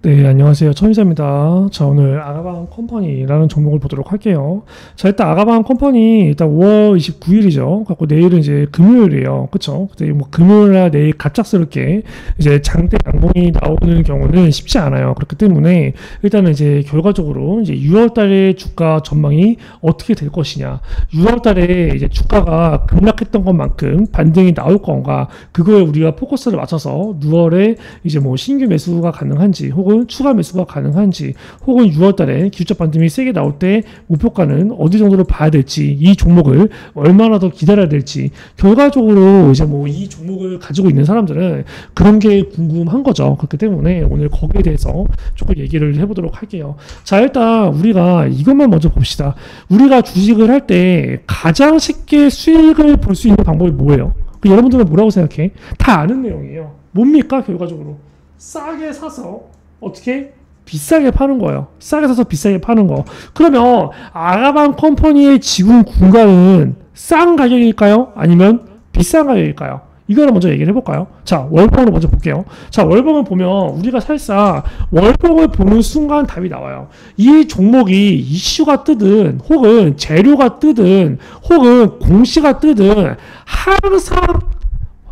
네, 안녕하세요. 천희자입니다. 자, 오늘 아가방 컴퍼니라는 종목을 보도록 할게요. 자, 일단 아가방 컴퍼니, 일단 5월 29일이죠. 갖고 내일은 이제 금요일이에요. 그쵸? 근데 뭐 금요일날 내일 갑작스럽게 이제 장대 양봉이 나오는 경우는 쉽지 않아요. 그렇기 때문에 일단은 이제 결과적으로 이제 6월 달에 주가 전망이 어떻게 될 것이냐. 6월 달에 이제 주가가 급락했던 것만큼 반등이 나올 건가. 그거에 우리가 포커스를 맞춰서 6월에 이제 뭐 신규 매수가 가능한지 혹은 추가 매수가 가능한지 혹은 6월 달에 기술적 반등이 세게 나올 때 목표가는 어디 정도로 봐야 될지 이 종목을 얼마나 더 기다려야 될지 결과적으로 이제 뭐 이 종목을 가지고 있는 사람들은 그런 게 궁금한 거죠. 그렇기 때문에 오늘 거기에 대해서 조금 얘기를 해보도록 할게요. 자, 일단 우리가 이것만 먼저 봅시다. 우리가 주식을 할 때 가장 쉽게 수익을 볼 수 있는 방법이 뭐예요? 여러분들은 뭐라고 생각해? 다 아는 내용이에요. 뭡니까? 결과적으로 싸게 사서 어떻게 비싸게 파는 거예요. 싸게 사서 비싸게 파는 거. 그러면 아가방 컴퍼니의 지금 구간은 싼 가격일까요? 아니면 비싼 가격일까요? 이거를 먼저 얘기를 해볼까요? 자, 월봉으로 먼저 볼게요. 자, 월봉을 보면 우리가 살짝 월봉을 보는 순간 답이 나와요. 이 종목이 이슈가 뜨든 혹은 재료가 뜨든 혹은 공시가 뜨든 항상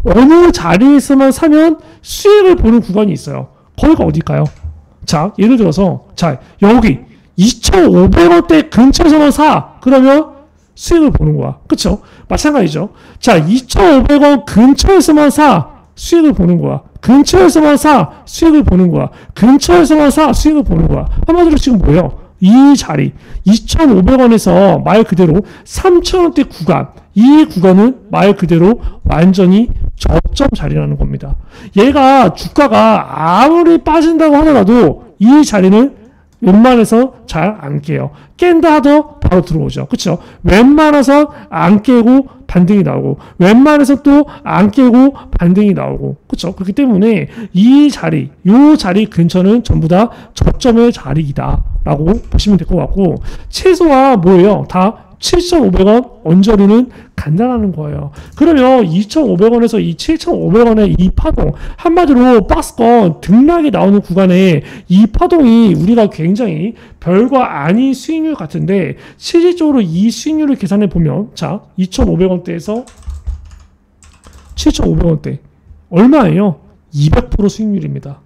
어느 자리에서만 사면 수익을 보는 구간이 있어요. 거기가 어딜까요? 자, 예를 들어서 자, 여기 2,500원대 근처에서만 사. 그러면 수익을 보는 거야. 그쵸? 마찬가지죠. 자, 2,500원 근처에서만 사. 수익을 보는 거야. 근처에서만 사. 수익을 보는 거야. 근처에서만 사. 수익을 보는 거야. 한마디로 지금 뭐예요? 이 자리 2,500원에서 말 그대로 3,000원대 구간, 이 구간은 말 그대로 완전히 저점 자리라는 겁니다. 얘가 주가가 아무리 빠진다고 하더라도 이 자리는 웬만해서 잘 안 깨요. 깬다 하더 바로 들어오죠. 그쵸? 웬만해서 안 깨고 반등이 나오고 웬만해서 또 안 깨고 반등이 나오고 그쵸? 그렇기 때문에 이 자리, 요 자리 근처는 전부 다 저점의 자리이다 라고 보시면 될 것 같고 최소한 뭐예요? 다 7,500원 언저리는 간단하는 거예요. 그러면 2,500원에서 이 7,500원의 이 파동, 한마디로 박스권 등락이 나오는 구간에 이 파동이 우리가 굉장히 별거 아닌 수익률 같은데 실질적으로 이 수익률을 계산해 보면 자, 2,500원대에서 7,500원대 얼마예요? 200% 수익률입니다.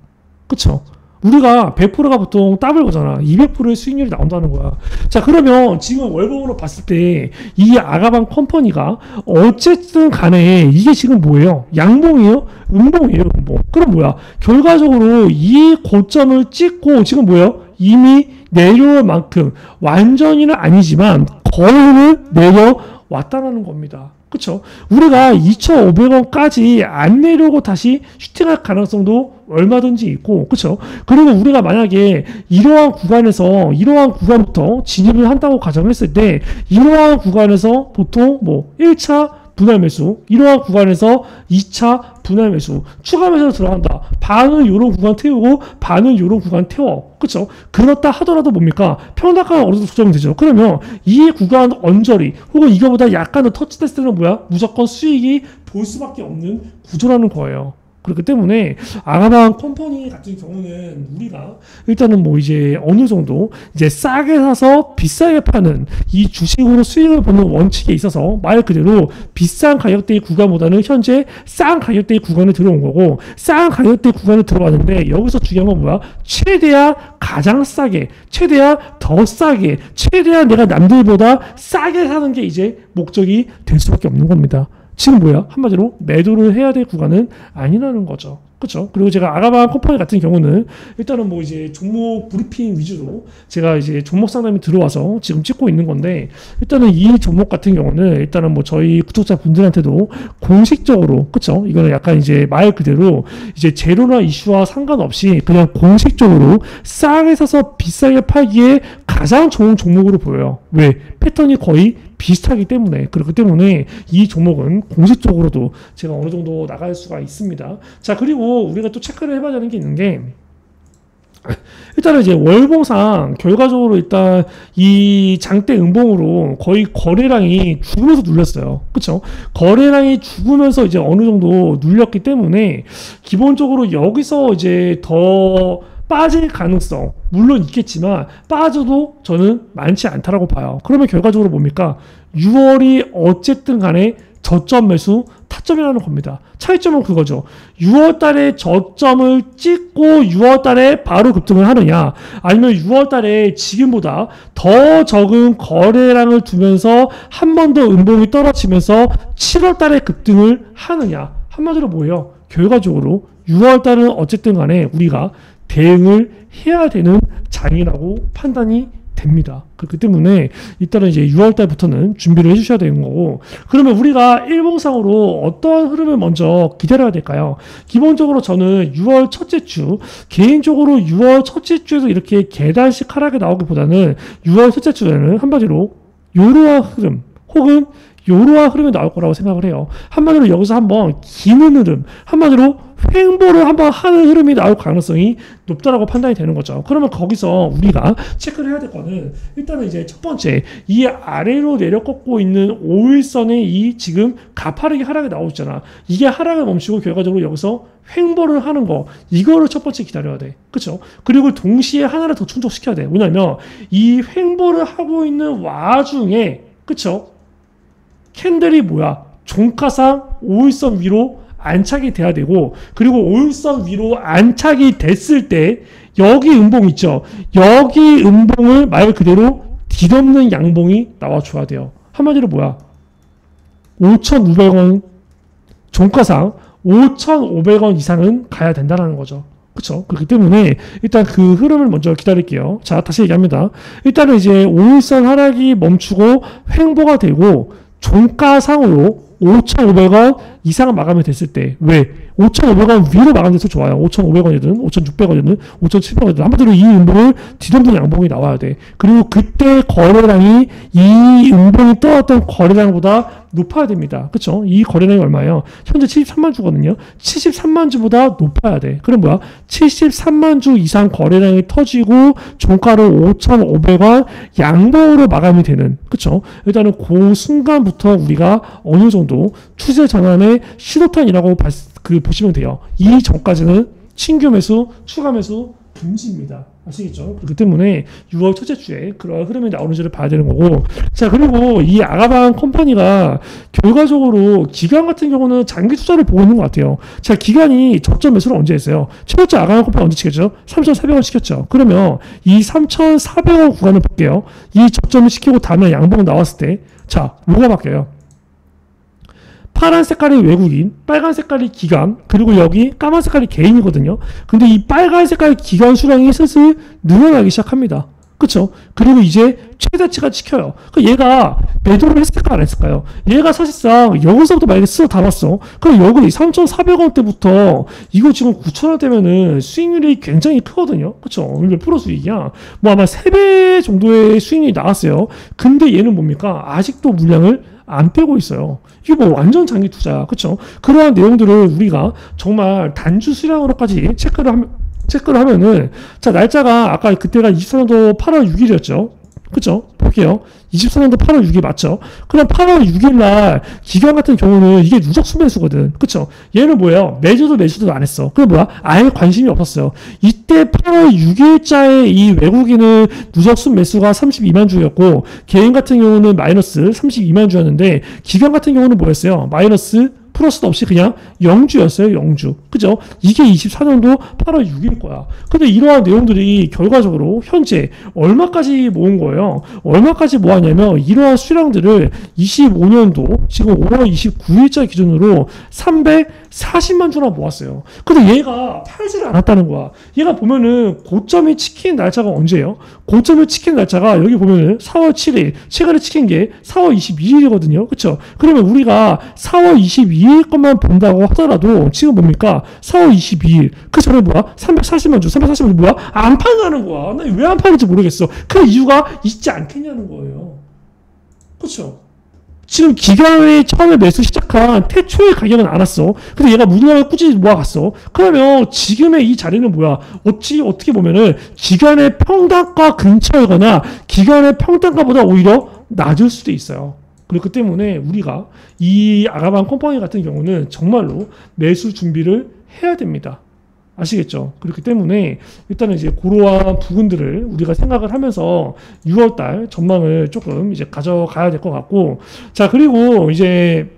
그쵸? 우리가 100%가 보통 더블 거잖아. 200%의 수익률이 나온다는 거야. 자, 그러면 지금 월봉으로 봤을 때 이 아가방 컴퍼니가 어쨌든 간에 이게 지금 뭐예요? 양봉이에요? 음봉이에요? 음봉. 그럼 뭐야? 결과적으로 이 고점을 찍고 지금 뭐예요? 이미 내려올 만큼 완전히는 아니지만 거의는 내려왔다는 겁니다. 그쵸? 우리가 2,500원까지 안 내려오고 다시 슈팅할 가능성도 얼마든지 있고, 그쵸? 그리고 우리가 만약에 이러한 구간에서, 이러한 구간부터 진입을 한다고 가정했을 때, 이러한 구간에서 보통 뭐 1차 분할 매수, 이러한 구간에서 2차 분할 매수, 추가 매수로 들어간다. 반은 요런 구간 태우고, 반은 요런 구간 태워. 그쵸? 그렇다 하더라도 뭡니까? 평단가가 어느 정도 조정이 되죠. 그러면 이 구간 언저리, 혹은 이거보다 약간 더 터치됐을 때는 뭐야? 무조건 수익이 볼 수밖에 없는 구조라는 거예요. 그렇기 때문에 아가방 컴퍼니 같은 경우는 우리가 일단은 뭐 이제 어느 정도 이제 싸게 사서 비싸게 파는 이 주식으로 수익을 보는 원칙에 있어서 말 그대로 비싼 가격대의 구간보다는 현재 싼 가격대의 구간에 들어온 거고 싼 가격대 구간에 들어왔는데 여기서 중요한 건 뭐야? 최대한 가장 싸게, 최대한 더 싸게, 최대한 내가 남들보다 싸게 사는 게 이제 목적이 될 수밖에 없는 겁니다. 지금 뭐야? 한마디로 매도를 해야 될 구간은 아니라는 거죠. 그렇죠? 그리고 제가 아가방 컴퍼니 같은 경우는 일단은 뭐 이제 종목 브리핑 위주로 제가 이제 종목 상담이 들어와서 지금 찍고 있는 건데 일단은 이 종목 같은 경우는 일단은 뭐 저희 구독자 분들한테도 공식적으로 그렇죠? 이거는 약간 이제 말 그대로 이제 재료나 이슈와 상관없이 그냥 공식적으로 싸게 사서 비싸게 팔기에 가장 좋은 종목으로 보여요. 왜? 패턴이 거의 비슷하기 때문에 그렇기 때문에 이 종목은 공식적으로도 제가 어느 정도 나갈 수가 있습니다. 자, 그리고 우리가 또 체크를 해봐야 되는 게 있는 게 일단은 이제 월봉상 결과적으로 일단 이 장대 음봉으로 거의 거래량이 죽으면서 눌렸어요. 그쵸? 거래량이 죽으면서 이제 어느 정도 눌렸기 때문에 기본적으로 여기서 이제 더 빠질 가능성 물론 있겠지만 빠져도 저는 많지 않다라고 봐요. 그러면 결과적으로 뭡니까? 6월이 어쨌든 간에 저점 매수 타점이라는 겁니다. 차이점은 그거죠. 6월 달에 저점을 찍고 6월 달에 바로 급등을 하느냐, 아니면 6월 달에 지금보다 더 적은 거래량을 두면서 한 번 더 음봉이 떨어지면서 7월 달에 급등을 하느냐. 한마디로 뭐예요? 결과적으로 6월 달은 어쨌든 간에 우리가 대응을 해야 되는 장이라고 판단이 됩니다. 그렇기 때문에 일단은 이제 6월 달부터는 준비를 해주셔야 되는 거고, 그러면 우리가 일봉상으로 어떠한 흐름을 먼저 기다려야 될까요? 기본적으로 저는 6월 첫째 주, 개인적으로 6월 첫째 주에서 이렇게 계단식 하락이 나오기보다는 6월 첫째 주에는 한마디로 요러한 흐름 혹은 요러한 흐름이 나올 거라고 생각을 해요. 한마디로 여기서 한번 기는 흐름, 한마디로 횡보를 한번 하는 흐름이 나올 가능성이 높다라고 판단이 되는 거죠. 그러면 거기서 우리가 체크를 해야 될 거는, 일단은 이제 첫 번째, 이 아래로 내려 꺾고 있는 5일선의 이 지금 가파르게 하락이 나오고 있잖아. 이게 하락을 멈추고 결과적으로 여기서 횡보를 하는 거, 이거를 첫 번째 기다려야 돼. 그쵸? 그리고 동시에 하나를 더 충족시켜야 돼. 뭐냐면 이 횡보를 하고 있는 와중에, 그쵸? 캔들이 뭐야? 종가상 5일선 위로 안착이 돼야 되고, 그리고 5일선 위로 안착이 됐을 때 여기 음봉 있죠? 여기 음봉을 말 그대로 뒤덮는 양봉이 나와줘야 돼요. 한마디로 뭐야? 5,500원, 종가상 5,500원 이상은 가야 된다는 거죠. 그렇죠. 그렇기 때문에 일단 그 흐름을 먼저 기다릴게요. 자, 다시 얘기합니다. 일단은 이제 5일선 하락이 멈추고 횡보가 되고 종가상으로 5,500원 이상 마감이 됐을 때, 왜? 5,500원 위로 마감돼서 좋아요. 5,500원이든 5,600원이든 5,700원이든 한마디로 이 음봉을 뒤덮는 양봉이 나와야 돼. 그리고 그때 거래량이 이 음봉이 떠왔던 거래량보다 높아야 됩니다. 그쵸? 이 거래량이 얼마예요? 현재 73만 주거든요. 73만 주보다 높아야 돼. 그럼 뭐야? 73만 주 이상 거래량이 터지고 종가로 5,500원 양봉으로 마감이 되는, 그쵸? 일단은 그 순간부터 우리가 어느 정도 추세 전환의 신호탄이라고 보시면 돼요. 이 전까지는 신규 매수, 추가 매수 금지입니다. 아시겠죠? 그렇기 때문에 6월 첫째 주에 그런 흐름이 나오는지를 봐야 되는 거고. 자, 그리고 이 아가방 컴퍼니가 결과적으로 기간 같은 경우는 장기 투자를 보고 있는 것 같아요. 자, 기간이 저점 매수를 언제 했어요? 최고점 아가방 컴퍼니 언제 시켰죠? 3,400원 시켰죠. 그러면 이 3,400원 구간을 볼게요. 이 저점을 시키고 다음에 양봉 나왔을 때, 자, 뭐가 바뀌어요? 파란 색깔이 외국인, 빨간 색깔이 기관, 그리고 여기 까만 색깔이 개인이거든요. 근데 이 빨간 색깔 기관 수량이 슬슬 늘어나기 시작합니다. 그쵸? 그리고 이제 최대치가 찍혀요. 얘가 매도를 했을까 안 했을까요? 얘가 사실상 여기서부터 만약에 쓸어 담았어. 그럼 여기 3,400원대부터 이거 지금 9,000원대면은 수익률이 굉장히 크거든요. 그쵸? 몇 프로 수익이야? 뭐 아마 3배 정도의 수익률이 나왔어요. 근데 얘는 뭡니까? 아직도 물량을 안 빼고 있어요. 이게 뭐 완전 장기 투자야. 그쵸? 그러한 내용들을 우리가 정말 단주 수량으로까지 체크를 하면은, 자, 날짜가 아까 그때가 24년도 8월 6일이었죠. 그쵸? 볼게요. 24년도 8월 6일 맞죠? 그럼 8월 6일 날 기관 같은 경우는 이게 누적 순매수거든. 그쵸? 얘는 뭐예요? 매주도 안 했어. 그럼 뭐야? 아예 관심이 없었어요. 이때 8월 6일자에 이 외국인은 누적 순매수가 32만 주였고, 개인 같은 경우는 마이너스 32만 주였는데, 기관 같은 경우는 뭐였어요? 마이너스 플러스도 없이 그냥 0주였어요. 0주. 그죠? 이게 24년도 8월 6일 거야. 근데 이러한 내용들이 결과적으로 현재 얼마까지 모은 거예요? 얼마까지 모았냐면, 이러한 수량들을 25년도 지금 5월 29일자 기준으로 340만 주나 모았어요. 근데 얘가 팔지를 않았다는 거야. 얘가 보면은 고점이 찍힌 날짜가 언제예요? 고점이 찍힌 날짜가 여기 보면은 4월 7일, 최근에 찍힌 게 4월 22일이거든요. 그쵸? 그러면 우리가 4월 22일 것만 본다고 하더라도 지금 뭡니까? 4월 22일. 그 전에 뭐야? 340만 주. 340만 주 뭐야? 안 판다는 거야. 나 왜 안 파는지 모르겠어. 그 이유가 있지 않겠냐는 거예요. 그쵸? 지금 기간이 처음에 매수 시작한 태초의 가격은 안 왔어. 근데 얘가 물량을 꾸준히 모아갔어. 그러면 지금의 이 자리는 뭐야? 어떻게 보면은 기간의 평단가 근처이거나 기간의 평단가보다 오히려 낮을 수도 있어요. 그렇기 때문에 우리가 이 아가방 컴퍼니 같은 경우는 정말로 매수 준비를 해야 됩니다. 아시겠죠? 그렇기 때문에 일단은 이제 그러한 부분들을 우리가 생각을 하면서 6월달 전망을 조금 이제 가져가야 될 것 같고, 자, 그리고 이제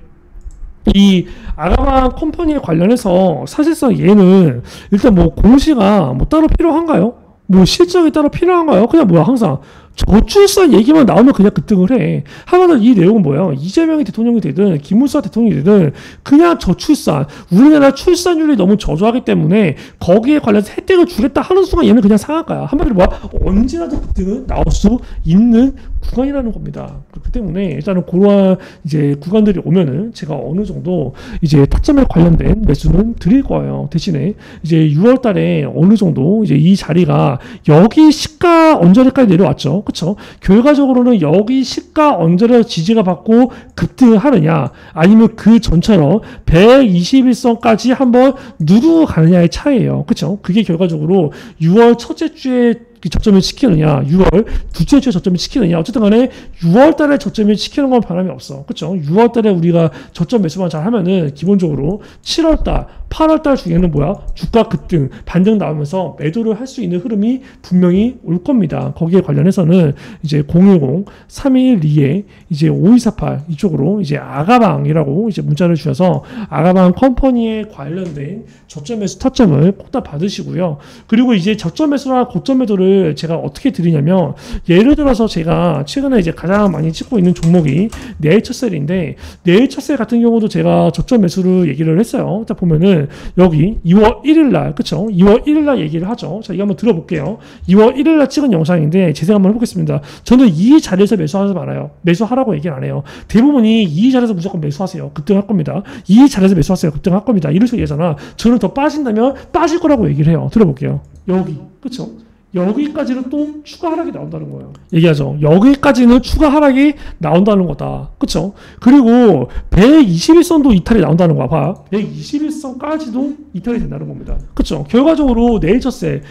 이 아가방 컴퍼니에 관련해서 사실상 얘는 일단 뭐 공시가 뭐 따로 필요한가요? 뭐 실적이 따로 필요한가요? 그냥 뭐야, 항상 저출산 얘기만 나오면 그냥 급등을 해. 하마터 이 내용은 뭐야? 이재명이 대통령이 되든 김문수 대통령이 되든 그냥 저출산, 우리나라 출산율이 너무 저조하기 때문에 거기에 관련해서 혜택을 주겠다 하는 순간 얘는 그냥 상할 거야. 한마디로 뭐야? 언제라도 급등은 나올 수 있는 구간이라는 겁니다. 그렇기 때문에 일단은 그러한 이제 구간들이 오면은 제가 어느 정도 이제 타점에 관련된 매수는 드릴 거예요. 대신에 이제 6월 달에 어느 정도 이제 이 자리가 여기 시가 언저리까지 내려왔죠. 그쵸? 결과적으로는 여기 시가 언저리 지지가 받고 급등을 하느냐, 아니면 그 전처럼 121선까지 한번 누르고 가느냐의 차이예요. 그쵸? 그게 결과적으로 6월 첫째 주에 저점을 지키느냐, 6월 둘째 주에 저점을 지키느냐, 어쨌든 간에 6월 달에 저점을 지키는 건 변함이 없어. 그쵸? 6월 달에 우리가 저점 매수만 잘 하면은 기본적으로 7월 달, 8월 달 중에는 뭐야? 주가 급등, 반등 나오면서 매도를 할 수 있는 흐름이 분명히 올 겁니다. 거기에 관련해서는 이제 010-312에 이제 5248 이쪽으로 이제 아가방이라고 이제 문자를 주셔서 아가방 컴퍼니에 관련된 저점 매수 타점을 꼭 다 받으시고요. 그리고 이제 저점 매수나 고점 매도를 제가 어떻게 드리냐면, 예를 들어서 제가 최근에 이제 가장 많이 찍고 있는 종목이 네이처셀인데, 네이처셀 같은 경우도 제가 저점 매수를 얘기를 했어요. 자, 보면은 여기 2월 1일 날, 그쵸? 2월 1일 날 얘기를 하죠. 자, 이거 한번 들어볼게요. 2월 1일 날 찍은 영상인데 재생 한번 해보겠습니다. 저는 이 자리에서 매수하지 말아요. 매수하라고 얘기는 안 해요. 대부분이 이 자리에서 무조건 매수하세요. 급등할 겁니다. 이 자리에서 매수하세요. 급등할 겁니다. 이럴 수 얘기하잖아. 저는 더 빠진다면 빠질 거라고 얘기를 해요. 들어볼게요. 여기, 그쵸? 여기까지는 또 추가 하락이 나온다는 거예요. 얘기하죠. 여기까지는 추가 하락이 나온다는 거다. 그쵸? 그리고 121선도 이탈이 나온다는 거야. 봐. 121선까지도 이탈이 된다는 겁니다. 그쵸? 결과적으로 네이처셀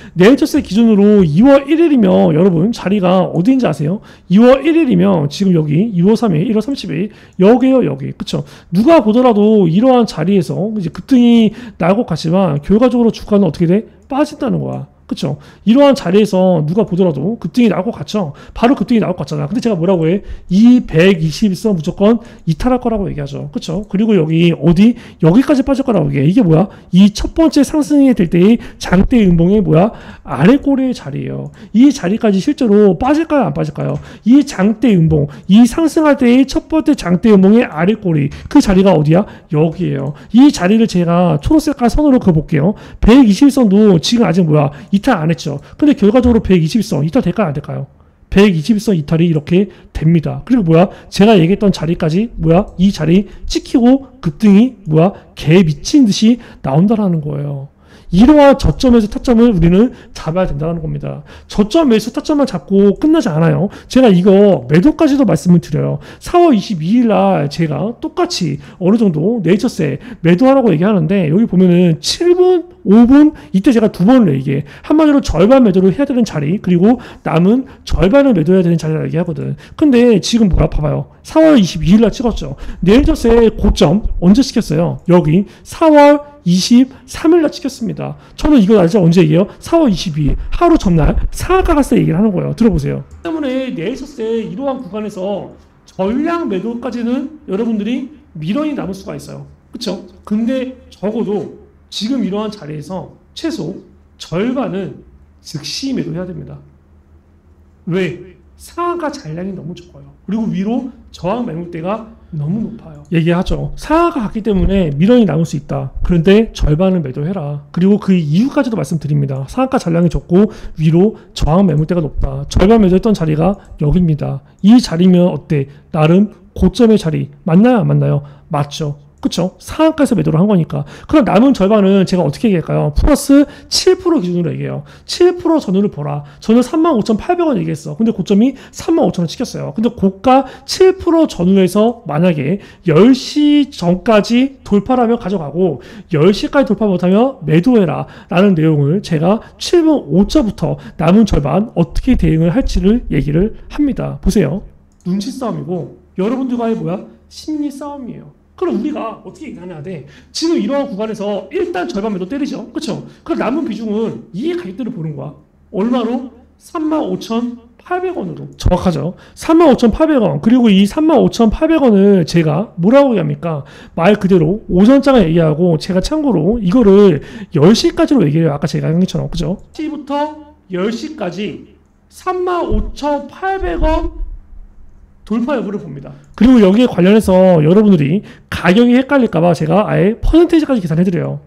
기준으로 2월 1일이면 여러분 자리가 어디인지 아세요? 2월 1일이면 지금 여기 2월 3일, 1월 30일 여기에요, 여기. 그쵸? 누가 보더라도 이러한 자리에서 이제 급등이 나올 것 같지만 결과적으로 주가는 어떻게 돼? 빠진다는 거야. 그쵸? 이러한 자리에서 누가 보더라도 급등이 나올 것 같죠? 바로 급등이 나올 것 같잖아. 근데 제가 뭐라고 해? 이 121선 무조건 이탈할 거라고 얘기하죠. 그쵸? 그리고 여기 어디? 여기까지 빠질 거라고 얘기해. 이게 뭐야? 이 첫 번째 상승이 될 때의 장대 음봉의 뭐야? 아래 꼬리의 자리예요. 이 자리까지 실제로 빠질까요? 안 빠질까요? 이 장대 음봉, 이 상승할 때의 첫 번째 장대 음봉의 아래 꼬리, 그 자리가 어디야? 여기예요. 이 자리를 제가 초록색깔 선으로 그어볼게요. 121선도 지금 아직 뭐야? 이탈 안 했죠. 근데 결과적으로 121선 이탈 될까요? 안 될까요? 121선 이탈이 이렇게 됩니다. 그리고 뭐야? 제가 얘기했던 자리까지 뭐야? 이 자리 찍히고 급등이 뭐야? 개 미친 듯이 나온다라는 거예요. 이러한 저점에서 타점을 우리는 잡아야 된다는 겁니다. 저점에서 타점만 잡고 끝나지 않아요. 제가 이거 매도까지도 말씀을 드려요. 4월 22일 날 제가 똑같이 어느 정도 네이처셀 매도하라고 얘기하는데, 여기 보면은 7분, 5분 이때 제가 두 번을 얘기해. 한마디로 절반 매도를 해야 되는 자리, 그리고 남은 절반을 매도해야 되는 자리를 얘기하거든. 근데 지금 뭐야? 봐봐요. 4월 22일 날 찍었죠. 네이처셀 고점 언제 찍혔어요? 여기 4월 23일 날 찍혔습니다. 저는 이거 알죠? 언제 얘기해요? 4월 22일 하루 전날 상한가 갔을 때 얘기를 하는 거예요. 들어보세요. 때문에 네이처셀 이러한 구간에서 전량 매도까지는 여러분들이 미련이 남을 수가 있어요. 그렇죠? 근데 적어도 지금 이러한 자리에서 최소 절반은 즉시 매도해야 됩니다. 왜? 상한가 잔량이 너무 적어요. 그리고 위로 저항 매물대가 너무 높아요. 얘기하죠. 상한가 갔기 때문에 미련이 남을 수 있다. 그런데 절반을 매도해라. 그리고 그 이유까지도 말씀드립니다. 상한가 잔량이 적고 위로 저항 매물대가 높다. 절반 매도했던 자리가 여기입니다. 이 자리면 어때? 나름 고점의 자리 맞나요? 안 맞나요? 맞죠. 그쵸? 상한가에서 매도를 한 거니까. 그럼 남은 절반은 제가 어떻게 얘기할까요? 플러스 7% 기준으로 얘기해요. 7% 전후를 보라. 저는 35,800원 얘기했어. 근데 고점이 35,000원 찍혔어요. 근데 고가 7% 전후에서 만약에 10시 전까지 돌파하면 가져가고 10시까지 돌파 못하면 매도해라 라는 내용을 제가 7분 5초부터 남은 절반 어떻게 대응을 할지를 얘기를 합니다. 보세요. 눈치 싸움이고 여러분들과의 뭐야? 심리 싸움이에요. 그럼 우리가 어떻게 계산해야 돼? 지금 이러한 구간에서 일단 절반 매도 때리죠. 그렇죠? 그럼 남은 비중은 이 가격대를 보는 거야. 얼마로? 35,800원으로. 정확하죠. 35,800원. 그리고 이 35,800원을 제가 뭐라고 얘기합니까? 말 그대로 오전장을 얘기하고 제가 참고로 이거를 10시까지로 얘기해요. 아까 제가 한 것처럼. 그죠? 10시부터 10시까지 35,800원 돌파 여부를 봅니다. 그리고 여기에 관련해서 여러분들이 가격이 헷갈릴까봐 제가 아예 퍼센테이지까지 계산해드려요.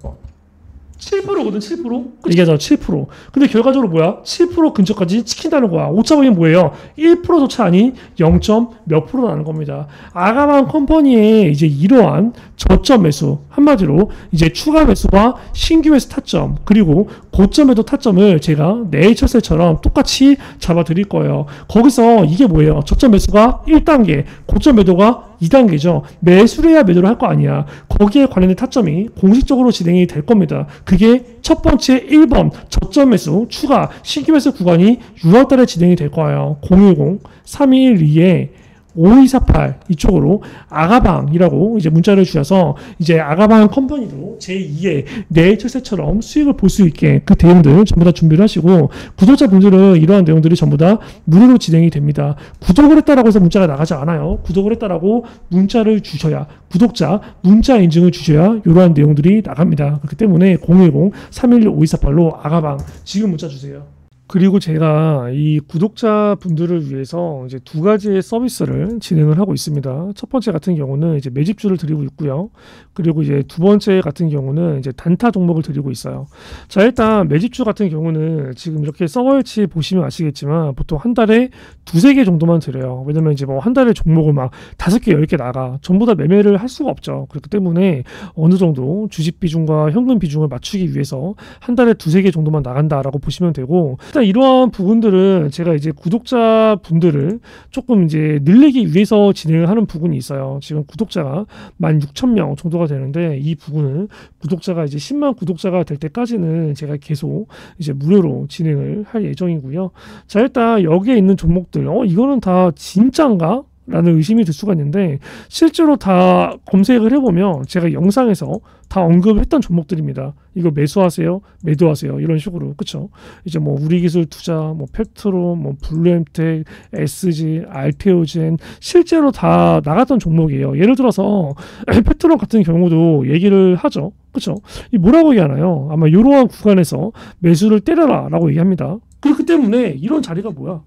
7%거든 7%? 얘기하자 7%. 근데 결과적으로 뭐야? 7% 근처까지 찍힌다는 거야. 오차범위는 뭐예요? 1%조차 아닌 0. 몇 프로 나는 겁니다. 아가방 컴퍼니의 이제 이러한 저점 매수, 한마디로 이제 추가 매수와 신규 매수 타점, 그리고 고점 매도 타점을 제가 네이처셀처럼 똑같이 잡아 드릴 거예요. 거기서 이게 뭐예요? 저점 매수가 1단계, 고점 매도가 2단계죠. 매수를 해야 매도를 할 거 아니야. 거기에 관련된 타점이 공식적으로 진행이 될 겁니다. 그게 첫 번째 1번 저점 매수 추가 신규 매수 구간이 6월달에 진행이 될 거예요. 010-3212에 5248 이쪽으로 아가방이라고 이제 문자를 주셔서 이제 아가방 컴퍼니로 제2의 네이처셀처럼 수익을 볼 수 있게 그 내용들 전부 다 준비를 하시고, 구독자분들은 이러한 내용들이 전부 다 무료로 진행이 됩니다. 구독을 했다라고 해서 문자가 나가지 않아요. 구독을 했다라고 문자를 주셔야, 구독자 문자 인증을 주셔야 이러한 내용들이 나갑니다. 그렇기 때문에 010-311-5248로 아가방 지금 문자 주세요. 그리고 제가 이 구독자분들을 위해서 이제 두 가지의 서비스를 진행을 하고 있습니다. 첫 번째 같은 경우는 이제 매집주를 드리고 있고요. 그리고 이제 두 번째 같은 경우는 이제 단타 종목을 드리고 있어요. 자, 일단 매집주 같은 경우는 지금 이렇게 서버일치 보시면 아시겠지만 보통 한 달에 두세 개 정도만 드려요. 왜냐면 이제 뭐 한 달에 종목을 막 5개, 10개 나가. 전부 다 매매를 할 수가 없죠. 그렇기 때문에 어느 정도 주식 비중과 현금 비중을 맞추기 위해서 한 달에 두세 개 정도만 나간다라고 보시면 되고, 일단 이러한 부분들은 제가 이제 구독자분들을 조금 이제 늘리기 위해서 진행을 하는 부분이 있어요. 지금 구독자가 16,000명 정도가 되는데 이 부분은 구독자가 이제 10만 구독자가 될 때까지는 제가 계속 이제 무료로 진행을 할 예정이고요. 자, 일단 여기에 있는 종목들, 이거는 다 진짠가? 라는 의심이 들 수가 있는데 실제로 다 검색을 해보면 제가 영상에서 다 언급했던 종목들입니다. 이거 매수하세요, 매도하세요, 이런 식으로. 그쵸? 이제 뭐 우리기술 투자, 뭐 페트로, 뭐 블루엠텍, SG, 알테오젠 실제로 다 나갔던 종목이에요. 예를 들어서 페트로 같은 경우도 얘기를 하죠. 그쵸? 이 뭐라고 얘기하나요? 아마 이러한 구간에서 매수를 때려라 라고 얘기합니다. 그렇기 때문에 이런 자리가 뭐야?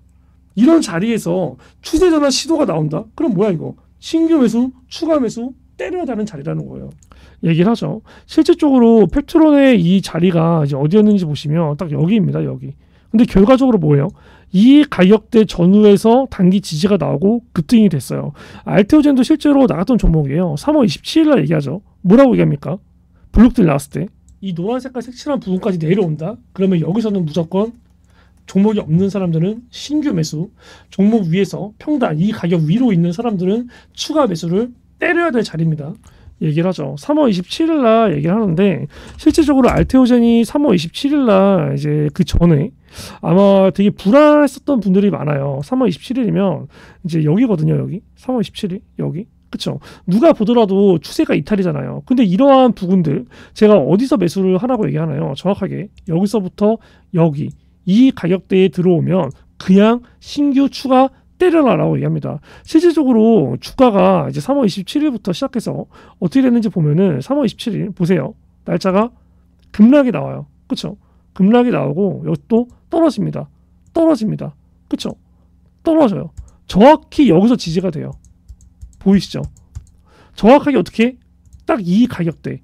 이런 자리에서 추세 전환 시도가 나온다? 그럼 뭐야 이거? 신규 매수, 추가 매수, 때려야 되는 자리라는 거예요. 얘기를 하죠. 실질적으로 페트론의 이 자리가 이제 어디였는지 보시면 딱 여기입니다. 여기. 근데 결과적으로 뭐예요? 이 가격대 전후에서 단기 지지가 나오고 급등이 됐어요. 알테오젠도 실제로 나갔던 종목이에요. 3월 27일 날 얘기하죠. 뭐라고 얘기합니까? 블록들 나왔을 때 이 노란 색깔 색칠한 부분까지 내려온다? 그러면 여기서는 무조건 종목이 없는 사람들은 신규 매수, 종목 위에서 평단 이 가격 위로 있는 사람들은 추가 매수를 때려야 될 자리입니다. 얘기를 하죠. 3월 27일 날 얘기를 하는데 실질적으로 알테오젠이 3월 27일 날 이제 그 전에 아마 되게 불안했었던 분들이 많아요. 3월 27일이면 이제 여기거든요. 여기 3월 27일 여기. 그쵸? 누가 보더라도 추세가 이탈이잖아요. 근데 이러한 부분들 제가 어디서 매수를 하라고 얘기하나요? 정확하게 여기서부터 여기 이 가격대에 들어오면 그냥 신규 추가 때려라라고 얘기합니다. 실질적으로 주가가 이제 3월 27일부터 시작해서 어떻게 됐는지 보면은 3월 27일 보세요. 날짜가 급락이 나와요. 그쵸? 급락이 나오고 여기 또 떨어집니다. 떨어집니다. 그쵸? 떨어져요. 정확히 여기서 지지가 돼요. 보이시죠? 정확하게 어떻게? 딱 이 가격대.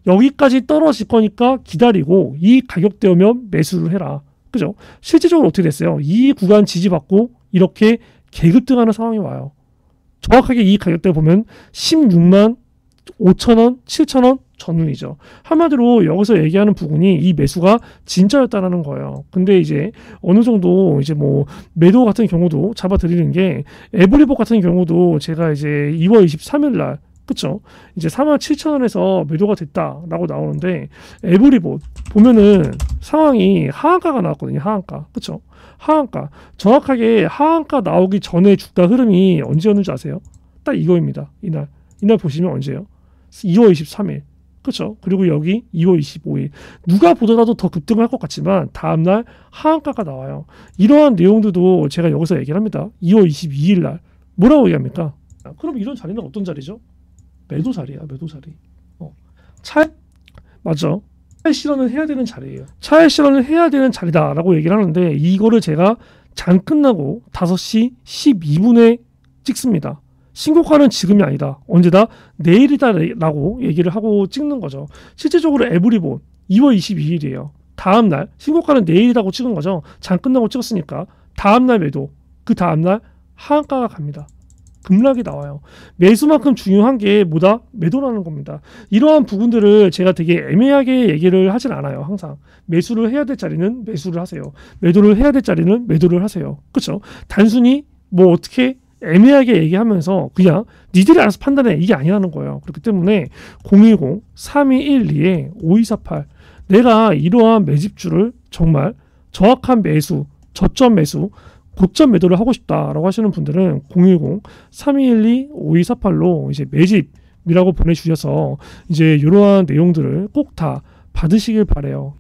여기까지 떨어질 거니까 기다리고 이 가격대 오면 매수를 해라. 그죠? 실질적으로 어떻게 됐어요? 이 구간 지지받고 이렇게 개급등하는 상황이 와요. 정확하게 이 가격대 보면 16만 5천원, 7천원 전후이죠. 한마디로 여기서 얘기하는 부분이 이 매수가 진짜였다라는 거예요. 근데 이제 어느 정도 이제 뭐 매도 같은 경우도 잡아드리는 게 에브리복 같은 경우도 제가 이제 2월 23일 날 그쵸? 이제 47,000원에서 매도가 됐다라고 나오는데 에브리봇 보면은 상황이 하한가가 나왔거든요. 하한가. 그쵸? 하한가. 정확하게 하한가 나오기 전에 주가 흐름이 언제였는지 아세요? 딱 이거입니다. 이날 보시면 언제예요? 2월 23일. 그렇죠. 그리고 여기 2월 25일. 누가 보더라도 더 급등을 할 것 같지만 다음날 하한가가 나와요. 이러한 내용들도 제가 여기서 얘기를 합니다. 2월 22일 날. 뭐라고 얘기합니까? 그럼 이런 자리는 어떤 자리죠? 매도 자리야, 매도 자리. 맞죠? 차익 실현을 해야 되는 자리예요. 차익 실현을 해야 되는 자리다라고 얘기를 하는데 이거를 제가 장 끝나고 5시 12분에 찍습니다. 신고가는 지금이 아니다. 언제다? 내일이다라고 얘기를 하고 찍는 거죠. 실제적으로 에브리본 2월 22일이에요. 다음날 신고가는 내일이라고 찍은 거죠. 장 끝나고 찍었으니까 다음날 매도, 그 다음날 하한가가 갑니다. 급락이 나와요. 매수만큼 중요한 게 뭐다? 매도라는 겁니다. 이러한 부분들을 제가 되게 애매하게 얘기를 하진 않아요. 항상 매수를 해야 될 자리는 매수를 하세요. 매도를 해야 될 자리는 매도를 하세요. 그렇죠? 단순히 뭐 어떻게 애매하게 얘기하면서 그냥 니들이 알아서 판단해, 이게 아니라는 거예요. 그렇기 때문에 010-3212-5248 내가 이러한 매집주를 정말 정확한 매수, 저점 매수, 고점 매도를 하고 싶다라고 하시는 분들은 010-3212-5248로 이제 매집이라고 보내주셔서 이제 이러한 내용들을 꼭 다 받으시길 바래요.